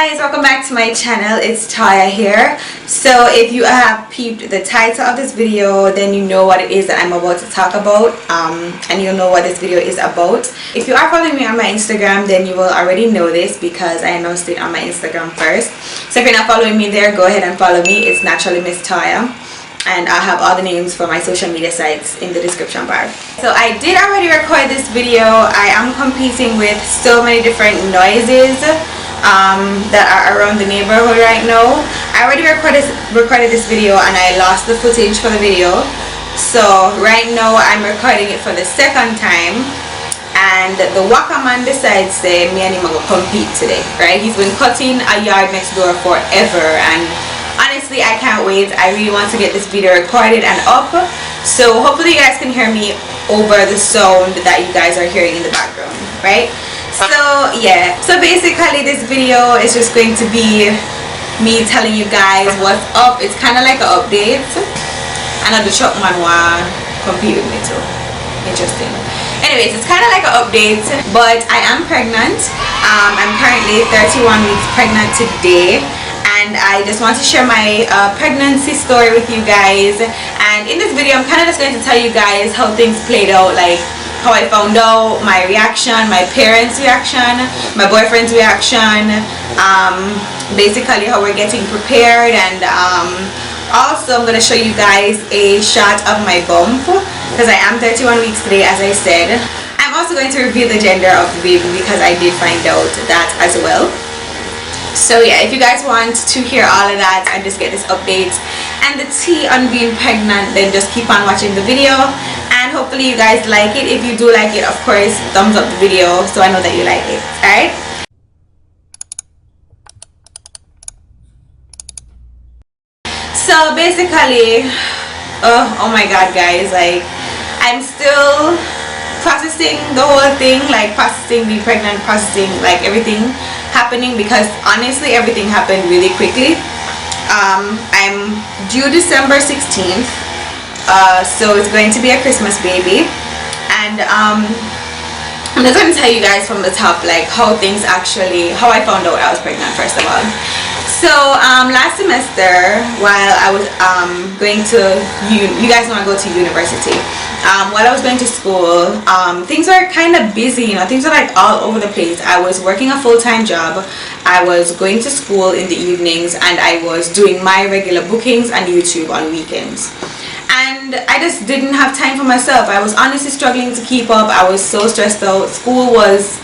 guys, welcome back to my channel. It's Toya here. So if you have peeped the title of this video, then you know what it is that I'm about to talk about, and you'll know what this video is about. If you are following me on my Instagram, then you will already know this because I announced it on my Instagram first. So if you're not following me there, go ahead and follow me. It's NaturallyMsToya, and I'll have all the names for my social media sites in the description bar. So I did already record this video. I am competing with so many different noises that are around the neighborhood right now. I already recorded this video and I lost the footage for the video, so right now I'm recording it for the second time. And the Waka man decides say me and him are gonna compete today, right? He's been cutting a yard next door forever, and honestly I can't wait. I really want to get this video recorded and up, so hopefully you guys can hear me over the sound that you guys are hearing in the background, right? So yeah, so basically this video is just going to be me telling you guys what's up. It's kind of like an update. I know the truck man want compete with me too. Interesting. Anyways, it's kind of like an update, but I am pregnant. I'm currently 31 weeks pregnant today, and I just want to share my pregnancy story with you guys. And in this video I'm kind of just going to tell you guys how things played out, like how I found out, my reaction, my parents' reaction, my boyfriend's reaction, basically how we're getting prepared, and also I'm going to show you guys a shot of my bump because I am 31 weeks today, as I said. I'm also going to reveal the gender of the baby because I did find out that as well. So yeah, if you guys want to hear all of that and just get this update and the tea on being pregnant, then just keep on watching the video, and hopefully you guys like it. If you do like it, of course, thumbs up the video so I know that you like it. Alright, so basically, oh my god guys, like I'm still processing the whole thing, like processing being pregnant, processing like everything happening, because honestly everything happened really quickly. I'm due December 16th, so it's going to be a Christmas baby, and I'm just going to tell you guys from the top like how I found out I was pregnant first of all. So last semester, while I was going to you guys know I go to university, while I was going to school, things were kind of busy, you know, things were like all over the place. I was working a full-time job, I was going to school in the evenings, and I was doing my regular bookings on YouTube on weekends, and I just didn't have time for myself. I was honestly struggling to keep up. I was so stressed out. School was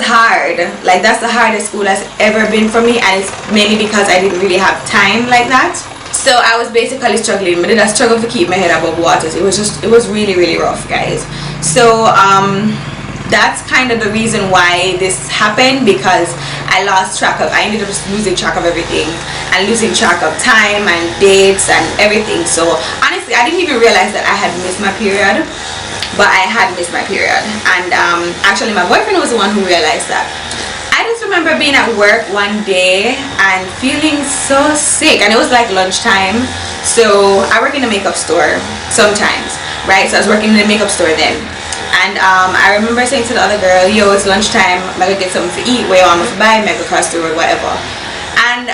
hard. Like, that's the hardest school has ever been for me, and it's mainly because I didn't really have time like that. So I was basically struggling, but I struggled to keep my head above water. It was really rough, guys. So that's kind of the reason why this happened, because I ended up just losing track of everything and losing track of time and dates and everything. So honestly I didn't even realize that I had missed my period, but I had missed my period, and actually my boyfriend was the one who realized that. I just remember being at work one day and feeling so sick, and it was like lunchtime. So I work in a makeup store sometimes, right? So I was working in a makeup store then, and I remember saying to the other girl, yo, it's lunchtime, I'm gonna get something to eat, where you want me to buy, make across the road, whatever. And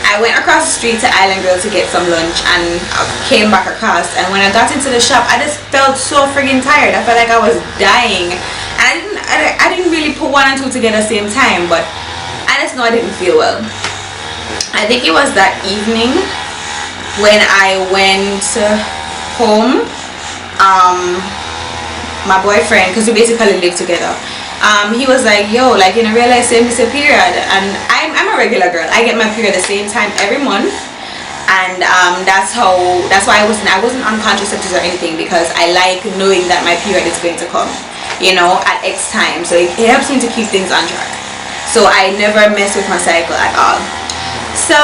I went across the street to Island Grill to get some lunch, and I came back across, and when I got into the shop I just felt so friggin' tired. I felt like I was dying, and I didn't really put one and two together at the same time, but I just know I didn't feel well. I think it was that evening when I went home, my boyfriend, because we basically live together, he was like, yo, like, you know, realize I miss a period. And I'm a regular girl, I get my period the same time every month, and that's why I wasn't on contraceptives or anything, because I like knowing that my period is going to come, you know, at X time. So it helps me to keep things on track, so I never mess with my cycle at all. So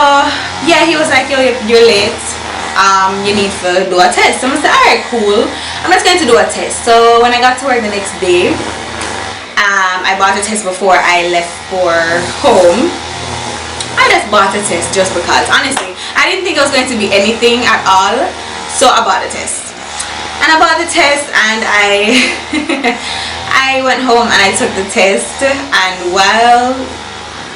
yeah, he was like, yo, you're late, you need to do a test. So I said, alright, cool, I'm just going to do a test. So when I got to work the next day, I bought a test before I left for home. I just bought a test just because, honestly I didn't think it was going to be anything at all, so I bought a test. And I bought the test, and I went home and I took the test, and well,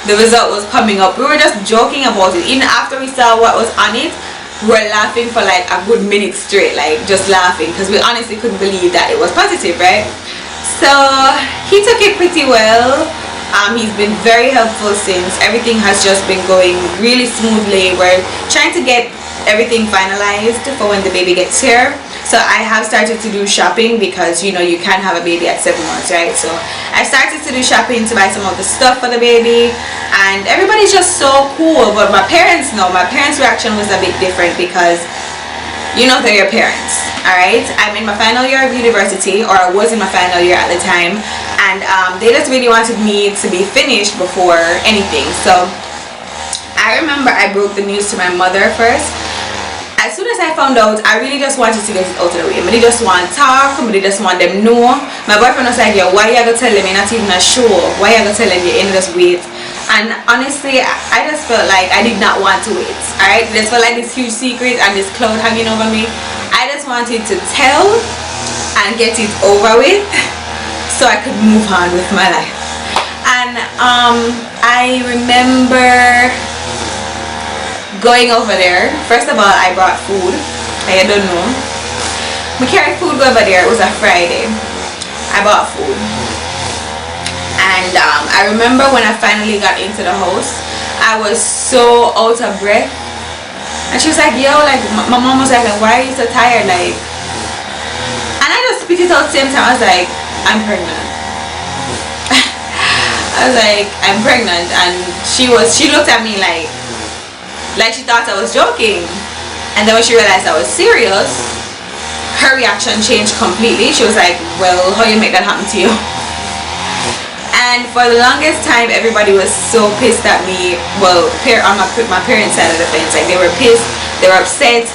the result was coming up. We were just joking about it. Even after we saw what was on it, we were laughing for like a good minute straight, like just laughing, because we honestly couldn't believe that it was positive, right? So he took it pretty well. He's been very helpful since. Everything has just been going really smoothly. We're trying to get everything finalized for when the baby gets here. So I have started to do shopping, because you know you can't have a baby at 7 months, right? So I started to do shopping to buy some of the stuff for the baby, and everybody's just so cool. But my parents know, my parents' reaction was a bit different, because you know they're your parents, alright? I'm in my final year of university, or I was in my final year at the time, and they just really wanted me to be finished before anything. So I remember I broke the news to my mother first. As soon as I found out, I really just wanted to get it out of the way. I just want to talk, I just want them to know. My boyfriend was like, yo, why you gonna tell them you're not even a show? Why you gonna tell them you're in this wait? And honestly, I just felt like I did not want to wait. Alright, this felt like this huge secret and this cloud hanging over me. I just wanted to tell and get it over with so I could move on with my life. And I remember going over there. First of all, I brought food. I don't know. We carried food over there. It was a Friday. I bought food. And I remember when I finally got into the house, I was so out of breath. And she was like, yo, like, my mom was like, why are you so tired? Like, and I just spit it out at the same time. I was like, I'm pregnant. I was like, I'm pregnant. And she looked at me like she thought I was joking. And then when she realized I was serious, her reaction changed completely. She was like, well, how you make that happen to you? And for the longest time, everybody was so pissed at me. Well, on my parents' side of the fence, like, they were pissed, they were upset.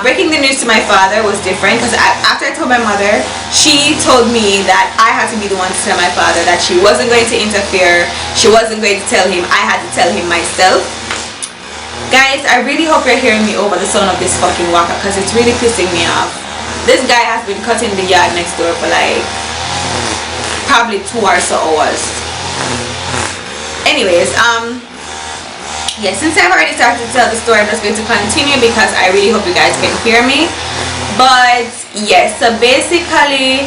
Breaking the news to my father was different, because after I told my mother, she told me that I had to be the one to tell my father, that she wasn't going to interfere, she wasn't going to tell him, I had to tell him myself. Guys, I really hope you're hearing me over the sound of this fucking walker, because it's really pissing me off. This guy has been cutting the yard next door for like probably 2 or so hours. Anyways, yeah, since I've already started to tell the story, I'm just going to continue, because I really hope you guys can hear me. But yes, so basically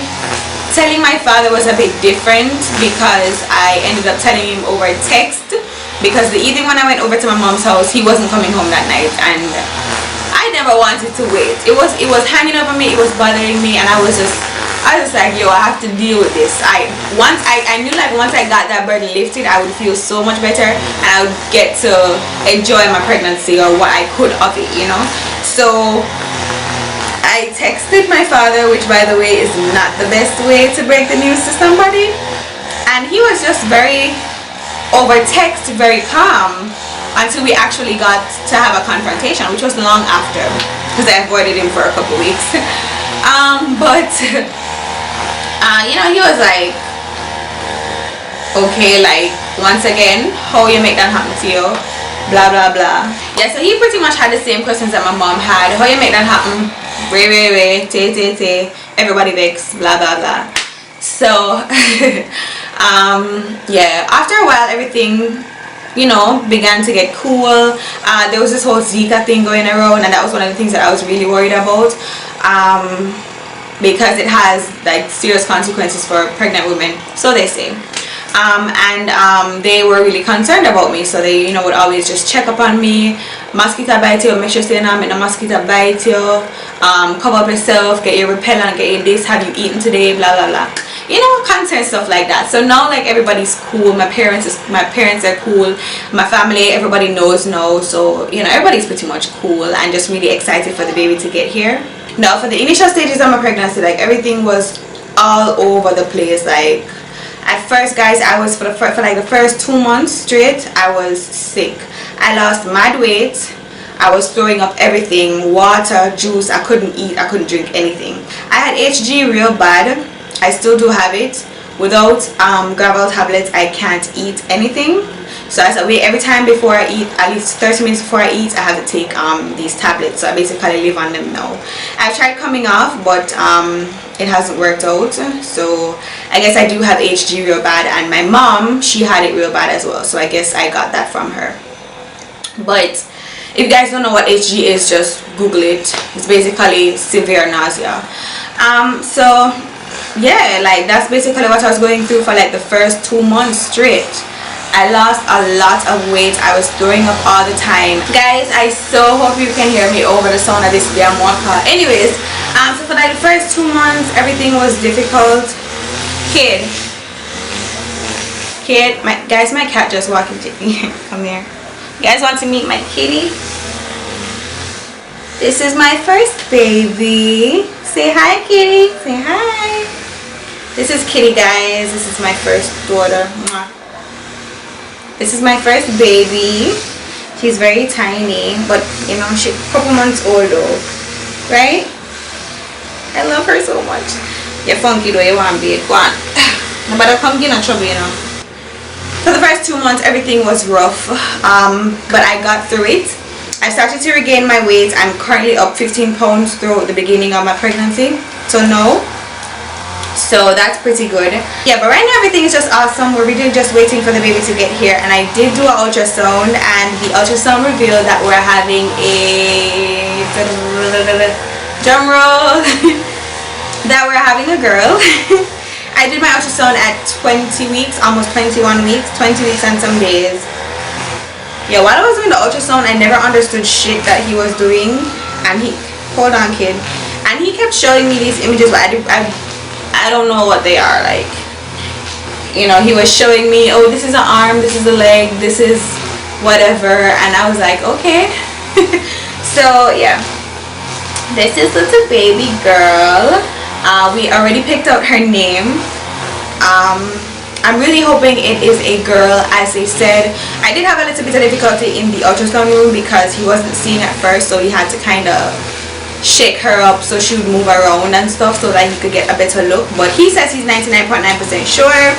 telling my father was a bit different, because I ended up telling him over text. Because the evening when I went over to my mom's house, he wasn't coming home that night, and I never wanted to wait. It was hanging over me, it was bothering me, and I was just like, yo, I have to deal with this. I knew, like, once I got that burden lifted, I would feel so much better, and I would get to enjoy my pregnancy, or what I could of it, you know. So I texted my father, which by the way is not the best way to break the news to somebody, and he was just very over text, very calm, until we actually got to have a confrontation, which was long after, because I avoided him for a couple weeks. But you know, he was like, okay, like, once again, how you make that happen to you, blah blah blah. Yeah, so he pretty much had the same questions that my mom had. How you make that happen? Way, te, everybody vex, blah blah blah. So yeah, after a while, everything, you know, began to get cool. There was this whole Zika thing going around, and that was one of the things that I was really worried about, because it has like serious consequences for pregnant women, so they say. They were really concerned about me, so they, you know, would always just check up on me. Mosquito bite you, make sure you're not make no mosquito bite you, cover up yourself, get your repellent, get your this, have you eaten today, blah blah blah, you know, concern stuff like that. So now, like, everybody's cool. My parents are cool, my family, everybody knows now, so you know, everybody's pretty much cool and just really excited for the baby to get here. Now, for the initial stages of my pregnancy, like, everything was all over the place. Like, at first, guys, I was for like the first 2 months straight, I was sick. I lost mad weight. I was throwing up everything, water, juice. I couldn't eat, I couldn't drink anything. I had HG real bad. I still do have it. Without gravel tablets, I can't eat anything. So I said, wait, every time before I eat, at least 30 minutes before I eat, I have to take these tablets. So I basically live on them now. I've tried coming off, but it hasn't worked out. So I guess I do have HG real bad, and my mom, she had it real bad as well, so I guess I got that from her. But if you guys don't know what HG is, just Google it. It's basically severe nausea. So yeah, like that's basically what I was going through for like the first 2 months straight. I lost a lot of weight. I was throwing up all the time. Guys, I so hope you can hear me over the sound of this damn water. Anyways, so for like the first 2 months, everything was difficult. Kid, guys, my cat just walked into me. Come here. You guys want to meet my kitty? This is my first baby. Say hi, kitty. Say hi. This is Kitty, guys. This is my first daughter. Mwah. This is my first baby. She's very tiny, but you know, she's a couple months old though, right? I love her so much. You're funky though, you want to be go on. But I come get in trouble, you know. For the first 2 months, everything was rough, but I got through it. I started to regain my weight. I'm currently up 15 pounds throughout the beginning of my pregnancy, so no. So that's pretty good. Yeah, but right now everything is just awesome. We're really just waiting for the baby to get here, and I did do an ultrasound, and the ultrasound revealed that we're having a drum roll that we're having a girl. I did my ultrasound at 20 weeks, almost 21 weeks, 20 weeks and some days. Yeah, while I was doing the ultrasound, I never understood shit that he was doing, and hold on kid, and he kept showing me these images, but I don't know what they are. Like, you know, he was showing me, oh, this is an arm, this is a leg, this is whatever, and I was like, okay. So yeah, this is little baby girl. We already picked out her name. I'm really hoping it is a girl. As they said, I did have a little bit of difficulty in the ultrasound room because he wasn't seeing at first, so he had to kind of shake her up so she would move around and stuff so that he could get a better look. But he says he's 99.9% sure.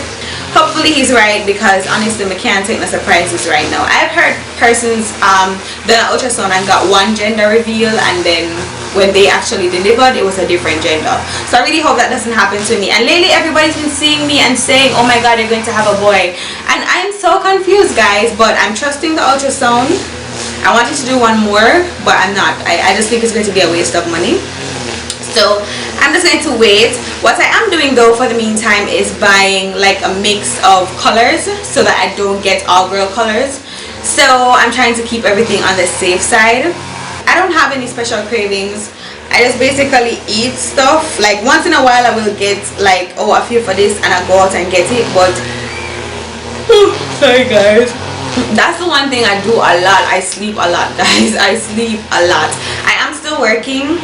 Hopefully he's right, because honestly we can't take no surprises right now. I've heard persons done an ultrasound and got one gender reveal, and then when they actually delivered, it was a different gender. So I really hope that doesn't happen to me. And lately everybody's been seeing me and saying, oh my god, you're going to have a boy, and I'm so confused, guys. But I'm trusting the ultrasound. I wanted to do one more, but I'm not. I just think it's going to be a waste of money. So I'm just going to wait. What I am doing though for the meantime is buying like a mix of colors so that I don't get all girl colors. So I'm trying to keep everything on the safe side. I don't have any special cravings. I just basically eat stuff. Like once in a while I will get like, oh, I feel for this, and I go out and get it. But sorry guys, that's the one thing I do a lot. I sleep a lot, guys. I sleep a lot. I am still working,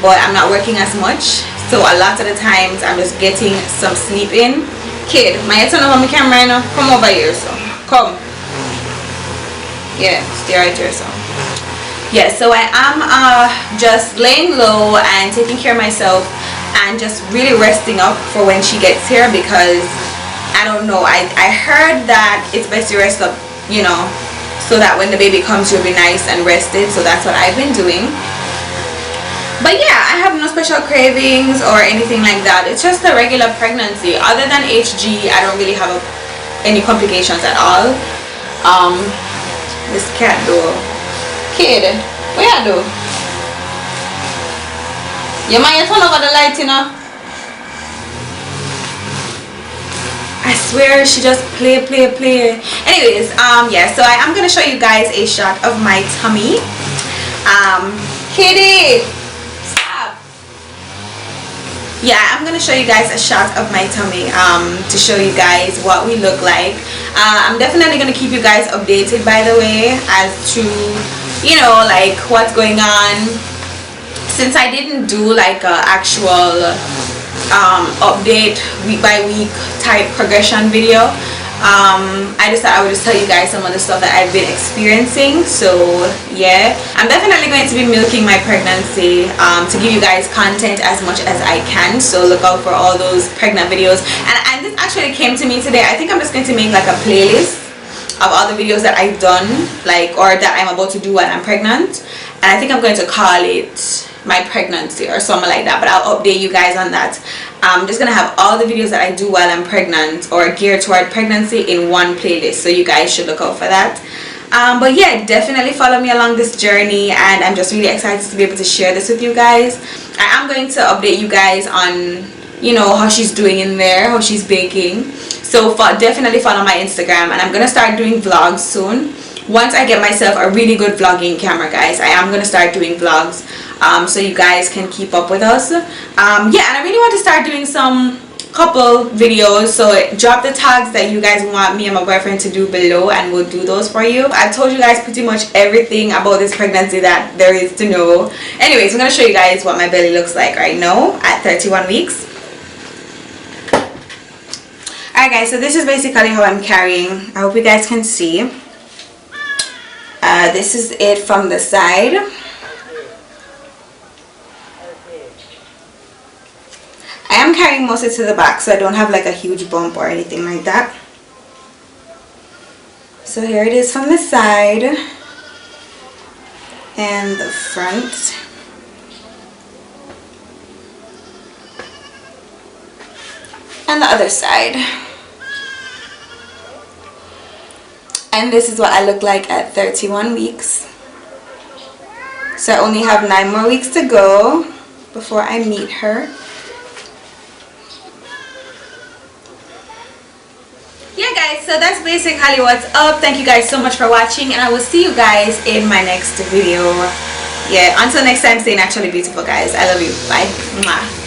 but I'm not working as much, so a lot of the times I'm just getting some sleep in. Kid, my turn over my camera now. Come over here, so come. Yeah, stay right here, so. Yeah, so I am just laying low and taking care of myself and just really resting up for when she gets here, because I don't know, I heard that it's best to rest up, you know, so that when the baby comes you'll be nice and rested. So that's what I've been doing. But yeah, I have no special cravings or anything like that. It's just a regular pregnancy. Other than HG, I don't really have any complications at all. This cat though. Kid, what you do? You mind turn over the light, you know? I swear she just play. Anyways, yeah, so I am gonna show you guys a shot of my tummy. Kitty, stop. Yeah, I'm gonna show you guys a shot of my tummy to show you guys what we look like. I'm definitely gonna keep you guys updated, by the way, as to, you know, like what's going on. Since I didn't do like a actual update week by week type progression video, I just thought I would just tell you guys some of the stuff that I've been experiencing. So yeah, I'm definitely going to be milking my pregnancy to give you guys content as much as I can. So look out for all those pregnant videos. And this actually came to me today. I think I'm just going to make like a playlist of all the videos that I've done, like, or that I'm about to do while I'm pregnant. And I think I'm going to call it my pregnancy or something like that, but I'll update you guys on that. I'm just gonna have all the videos that I do while I'm pregnant or geared toward pregnancy in one playlist, so you guys should look out for that. But yeah, definitely follow me along this journey, and I'm just really excited to be able to share this with you guys. I am going to update you guys on, you know, how she's doing in there, how she's baking. So definitely follow my Instagram, and I'm gonna start doing vlogs soon. Once I get myself a really good vlogging camera, guys, I am gonna start doing vlogs, so you guys can keep up with us. Yeah, and I really want to start doing some couple videos, so drop the tags that you guys want me and my boyfriend to do below, and we'll do those for you. I've told you guys pretty much everything about this pregnancy that there is to know. Anyways, I'm gonna show you guys what my belly looks like right now at 31 weeks. Alright guys, so this is basically how I'm carrying. I hope you guys can see. This is it from the side. I am carrying mostly to the back, so I don't have like a huge bump or anything like that. So here it is from the side and the front. And the other side. And this is what I look like at 31 weeks. So I only have 9 more weeks to go before I meet her. Yeah guys, so that's basically what's up. Thank you guys so much for watching, and I will see you guys in my next video. Yeah, until next time, stay naturally beautiful guys. I love you. Bye. Mwah.